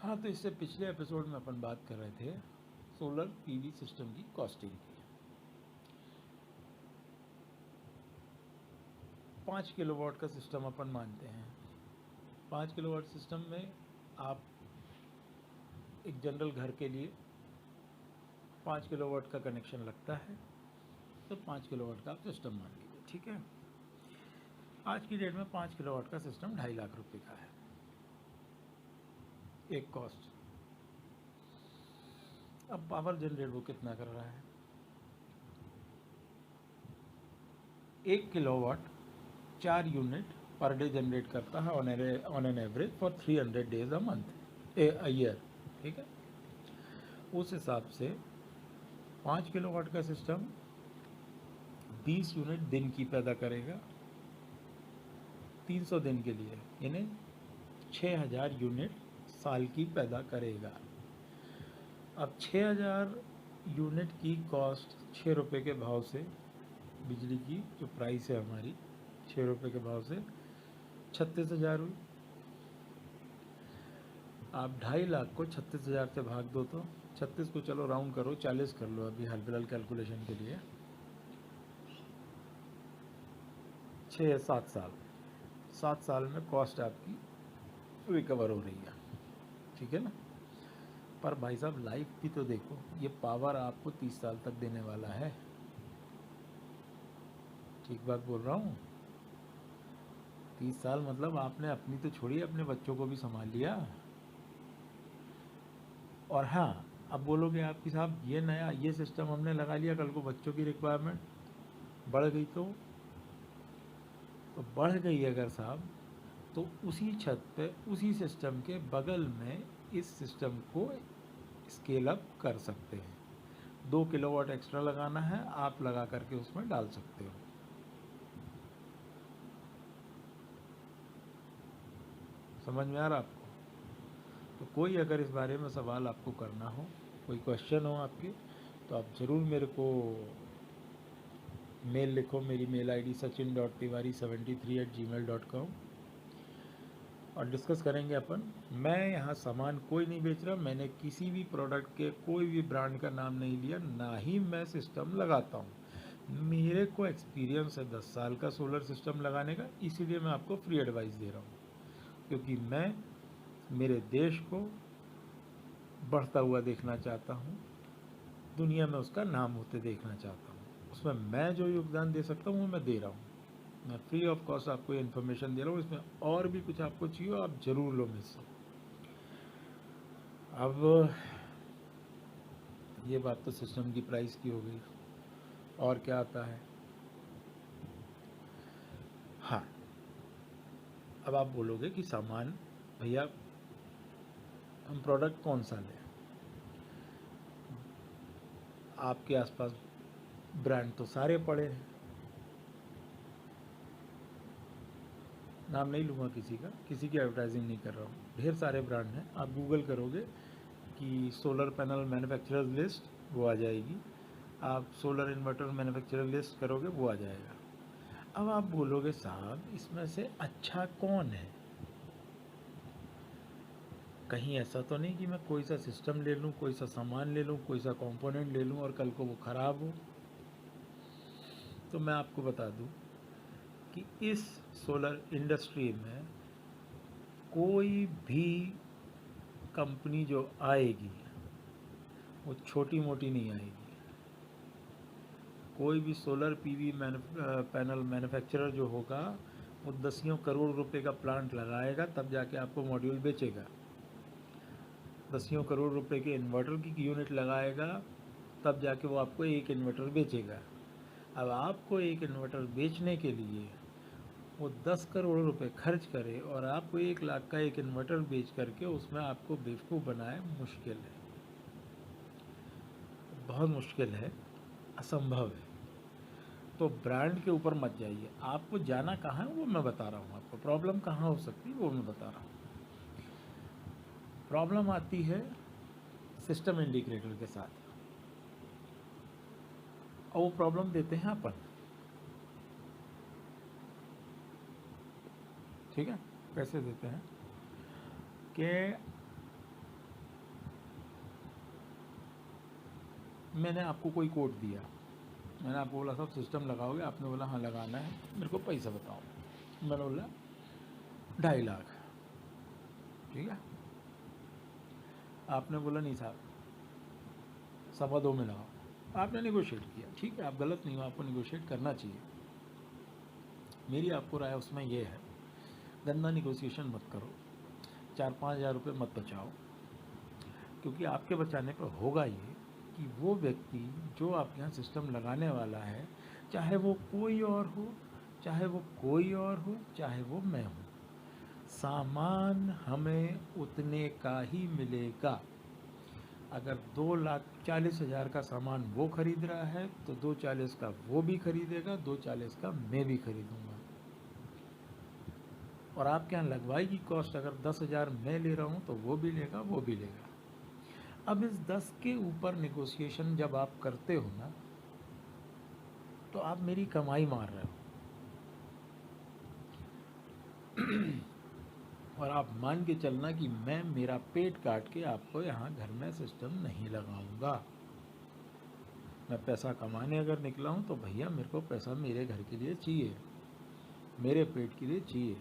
हाँ, तो इससे पिछले एपिसोड में अपन बात कर रहे थे सोलर पीवी सिस्टम की कॉस्टिंग की। 5 किलोवाट का सिस्टम अपन मानते हैं। 5 किलोवाट सिस्टम में आप एक जनरल घर के लिए 5 किलोवाट का कनेक्शन लगता है, तो 5 किलोवाट का आप सिस्टम मान लीजिए, ठीक है। आज की डेट में 5 किलोवाट का सिस्टम 2.5 लाख रुपए का है, एक कॉस्ट। अब पावर जनरेट वो कितना कर रहा है? 1 kilowatt 4 unit per day generate करता है on an average for 300 days a year, ठीक है। उस हिसाब से 5 किलोवाट का सिस्टम 20 यूनिट दिन की पैदा करेगा 300 दिन के लिए, यानी 6000 यूनिट साल की पैदा करेगा। अब 6000 यूनिट की कॉस्ट 6 रुपये के भाव से, बिजली की जो प्राइस है हमारी 6 रुपये के भाव से 36,000 हुई। आप 2.5 लाख को 36,000 से भाग दो तो 36 को चलो राउंड करो 40 कर लो अभी हाल फिलहाल कैलकुलेशन के लिए। 6 या 7 साल में कॉस्ट आपकी रिकवर हो रही है, ठीक है ना। पर भाई साहब लाइफ भी तो देखो, ये पावर आपको 30 साल तक देने वाला है, ठीक बात बोल रहा हूँ। 30 साल मतलब आपने अपनी तो छोड़िए, अपने बच्चों को भी संभाल लिया। और हाँ, अब बोलोगे आप कि साहब ये नया ये सिस्टम हमने लगा लिया, कल को बच्चों की रिक्वायरमेंट बढ़ गई तो बढ़ गई अगर साहब, तो उसी छत पे उसी सिस्टम के बगल में इस सिस्टम को स्केल अप कर सकते हैं। 2 किलोवाट एक्स्ट्रा लगाना है, आप लगा करके उसमें डाल सकते हो। समझ में आ रहा आपको? तो कोई अगर इस बारे में सवाल आपको करना हो, कोई क्वेश्चन हो आपके, तो आप ज़रूर मेरे को मेल लिखो। मेरी मेल आईडी sachin.tiwari73@gmail.com, और डिस्कस करेंगे अपन। मैं यहाँ सामान कोई नहीं बेच रहा, मैंने किसी भी प्रोडक्ट के कोई भी ब्रांड का नाम नहीं लिया, ना ही मैं सिस्टम लगाता हूँ। मेरे को एक्सपीरियंस है 10 साल का सोलर सिस्टम लगाने का, इसीलिए मैं आपको फ्री एडवाइस दे रहा हूँ, क्योंकि मैं मेरे देश को बढ़ता हुआ देखना चाहता हूँ, दुनिया में उसका नाम होते देखना चाहता हूँ। उसमें मैं जो योगदान दे सकता हूँ वो मैं दे रहा हूँ। मैं फ्री ऑफ कॉस्ट आपको ये इन्फॉर्मेशन दे रहा हूँ। इसमें और भी कुछ आपको चाहिए आप ज़रूर लो मुझसे। अब ये बात तो सिस्टम की प्राइस की हो गई, और क्या आता है? हाँ, अब आप बोलोगे कि सामान भैया हम प्रोडक्ट कौन सा लें? आपके आसपास ब्रांड तो सारे पड़े हैं, नाम नहीं लूँगा किसी का, किसी की एडवर्टाइजिंग नहीं कर रहा हूँ, ढेर सारे ब्रांड हैं। आप गूगल करोगे कि सोलर पैनल मैन्युफैक्चरर्स लिस्ट, वो आ जाएगी। आप सोलर इन्वर्टर मैन्युफैक्चरर लिस्ट करोगे, वो आ जाएगा। अब आप बोलोगे साहब इसमें से अच्छा कौन है? कहीं ऐसा तो नहीं कि मैं कोई सा सिस्टम ले लूँ, कोई सा सामान ले लूँ, कोई सा कंपोनेंट ले लूँ और कल को वो ख़राब हो? तो मैं आपको बता दूँ कि इस सोलर इंडस्ट्री में कोई भी कंपनी जो आएगी वो छोटी मोटी नहीं आएगी। कोई भी सोलर पीवी पैनल मैन्युफैक्चरर जो होगा वो 10 करोड़ रुपए का प्लांट लगाएगा, तब जाके आपको मॉड्यूल बेचेगा। 10 करोड़ रुपए के इन्वर्टर की यूनिट लगाएगा, तब जाके वो आपको एक इन्वर्टर बेचेगा। अब आपको एक इन्वर्टर बेचने के लिए वो 10 करोड़ रुपए खर्च करे और आपको 1 लाख का एक इन्वर्टर बेच करके उसमें आपको बेवकूफ़ बनाए, मुश्किल है, बहुत मुश्किल है, असंभव है। तो ब्रांड के ऊपर मत जाइए। आपको जाना कहाँ है वो मैं बता रहा हूँ, आपको प्रॉब्लम कहाँ हो सकती है वो मैं बता रहा हूँ। प्रॉब्लम आती है सिस्टम इंटीग्रेटर के साथ, और वो प्रॉब्लम देते हैं अपन, ठीक है। कैसे देते हैं कि मैंने आपको कोई कोड दिया, मैंने आपको बोला साहब सिस्टम लगाओगे, आपने बोला हाँ लगाना है, मेरे को पैसा बताओ, मैंने बोला 2.5 लाख, ठीक है। आपने बोला नहीं साहब 2.25 में लगाओ, आपने निगोशिएट किया, ठीक है, आप गलत नहीं हो, आपको निगोशिएट करना चाहिए। मेरी आपको राय उसमें ये है, गंदा निगोशिएशन मत करो, 4-5 हज़ार रुपये मत बचाओ, क्योंकि आपके बचाने पर होगा ये कि वो व्यक्ति जो आपके यहाँ सिस्टम लगाने वाला है, चाहे वो कोई और हो, चाहे वो कोई और हो, चाहे वो मैं हूँ, सामान हमें उतने का ही मिलेगा। अगर 2,40,000 का सामान वो खरीद रहा है तो 2,40 का वो भी खरीदेगा, 2,40 का मैं भी खरीदूंगा। और आपके यहाँ लगवाई की कॉस्ट अगर 10,000 मैं ले रहा हूँ तो वो भी लेगा, वो भी लेगा। अब इस 10 के ऊपर नेगोशिएशन जब आप करते हो ना, तो आप मेरी कमाई मार रहे हो। और आप मान के चलना कि मैं मेरा पेट काट के आपको यहाँ घर में सिस्टम नहीं लगाऊंगा। मैं पैसा कमाने अगर निकला हूँ तो भैया मेरे को पैसा मेरे घर के लिए चाहिए, मेरे पेट के लिए चाहिए।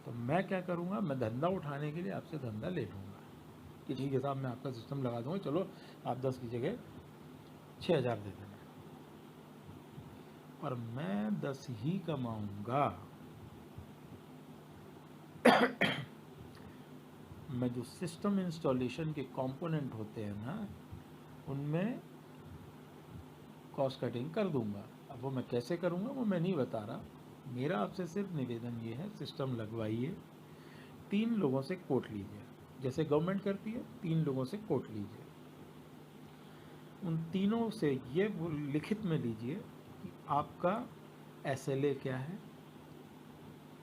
तो मैं क्या करूँगा, मैं धंधा उठाने के लिए आपसे धंधा ले लूँगा कि ठीक है साहब मैं आपका सिस्टम लगा दूँगा, चलो आप 10 की जगह 6,000 दे देना, और मैं 10 ही कमाऊँगा। मैं जो सिस्टम इंस्टॉलेशन के कंपोनेंट होते हैं ना, उनमें कॉस्ट कटिंग कर दूंगा। अब वो मैं कैसे करूंगा वो मैं नहीं बता रहा, मेरा आपसे सिर्फ निवेदन ये है, सिस्टम लगवाइए, 3 लोगों से कोट लीजिए, जैसे गवर्नमेंट करती है 3 लोगों से कोट लीजिए। उन तीनों से ये वो लिखित में लीजिए कि आपका SLA क्या है,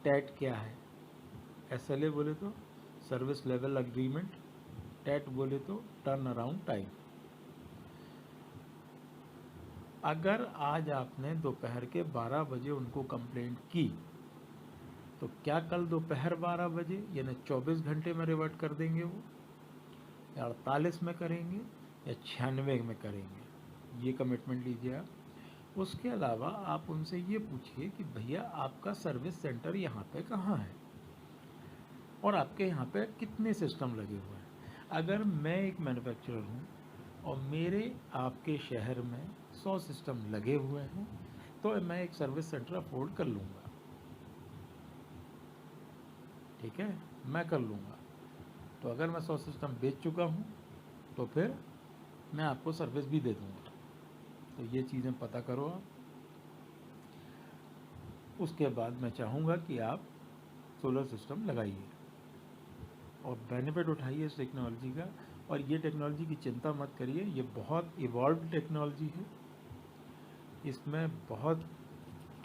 टैट क्या है। SLA बोले तो सर्विस लेवल अग्रीमेंट, टैट बोले तो टर्न अराउंड टाइम। अगर आज आपने दोपहर के 12 बजे उनको कंप्लेंट की तो क्या कल दोपहर 12 बजे यानी 24 घंटे में रिवर्ट कर देंगे वो, या 48 में करेंगे, या 96 में करेंगे? ये कमिटमेंट लीजिए आप। उसके अलावा आप उनसे ये पूछिए कि भैया आपका सर्विस सेंटर यहाँ पे कहाँ है और आपके यहाँ पे कितने सिस्टम लगे हुए हैं। अगर मैं एक मैन्युफैक्चरर हूँ और मेरे आपके शहर में 100 सिस्टम लगे हुए हैं तो मैं एक सर्विस सेंटर अफोर्ड कर लूँगा, ठीक है, मैं कर लूँगा। तो अगर मैं 100 सिस्टम बेच चुका हूँ तो फिर मैं आपको सर्विस भी दे दूँगा। तो ये चीज़ें पता करो आप। उसके बाद मैं चाहूँगा कि आप सोलर सिस्टम लगाइए और बेनिफिट उठाइए इस टेक्नोलॉजी का। और ये टेक्नोलॉजी की चिंता मत करिए, ये बहुत इवॉल्व टेक्नोलॉजी है, इसमें बहुत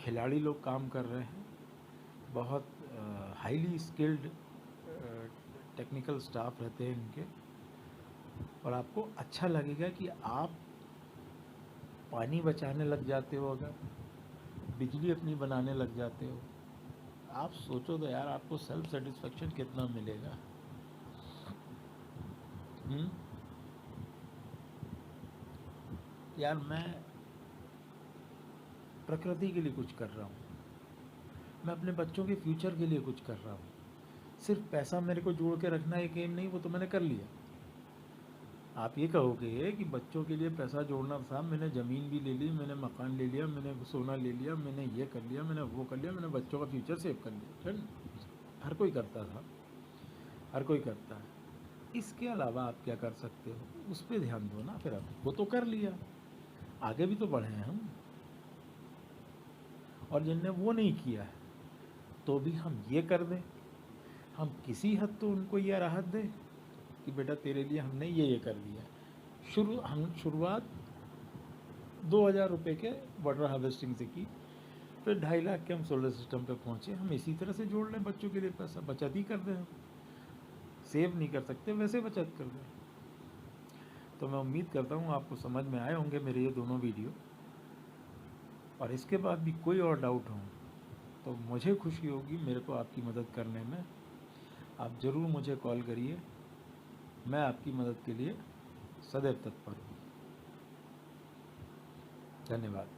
खिलाड़ी लोग काम कर रहे हैं, बहुत हाईली स्किल्ड टेक्निकल स्टाफ रहते हैं इनके। और आपको अच्छा लगेगा कि आप पानी बचाने लग जाते हो, अगर बिजली अपनी बनाने लग जाते हो, आप सोचो तो यार आपको सेल्फ सेटिस्फेक्शन कितना मिलेगा। यार मैं प्रकृति के लिए कुछ कर रहा हूँ, मैं अपने बच्चों के फ्यूचर के लिए कुछ कर रहा हूँ। सिर्फ पैसा मेरे को जोड़ के रखना एक एम नहीं, वो तो मैंने कर लिया। आप ये कहोगे कि बच्चों के लिए पैसा जोड़ना था, मैंने ज़मीन भी ले ली, मैंने मकान ले लिया, मैंने सोना ले लिया, मैंने ये कर लिया, मैंने वो कर लिया, मैंने बच्चों का फ्यूचर सेव कर लिया। चल, हर कोई करता था, हर कोई करता है। इसके अलावा आप क्या कर सकते हो, उस पर ध्यान दो ना। फिर आप वो तो कर लिया, आगे भी तो बढ़े हैं हम। और जिनने वो नहीं किया है तो भी हम ये कर दें, हम किसी हद तो उनको ये राहत दें कि बेटा तेरे लिए हमने ये कर दिया। हम शुरुआत 2,000 रुपये के वाटर हार्वेस्टिंग से की, फिर 2.5 लाख के हम सोलर सिस्टम पे पहुँचे। हम इसी तरह से जोड़ लें बच्चों के लिए पैसा, बचत ही कर दें। हम सेव नहीं कर सकते, वैसे बचत कर दें। तो मैं उम्मीद करता हूँ आपको समझ में आए होंगे मेरे ये दोनों वीडियो। और इसके बाद भी कोई और डाउट हो तो मुझे खुशी होगी मेरे को आपकी मदद करने में। आप ज़रूर मुझे कॉल करिए, मैं आपकी मदद के लिए सदैव तत्पर हूँ। धन्यवाद।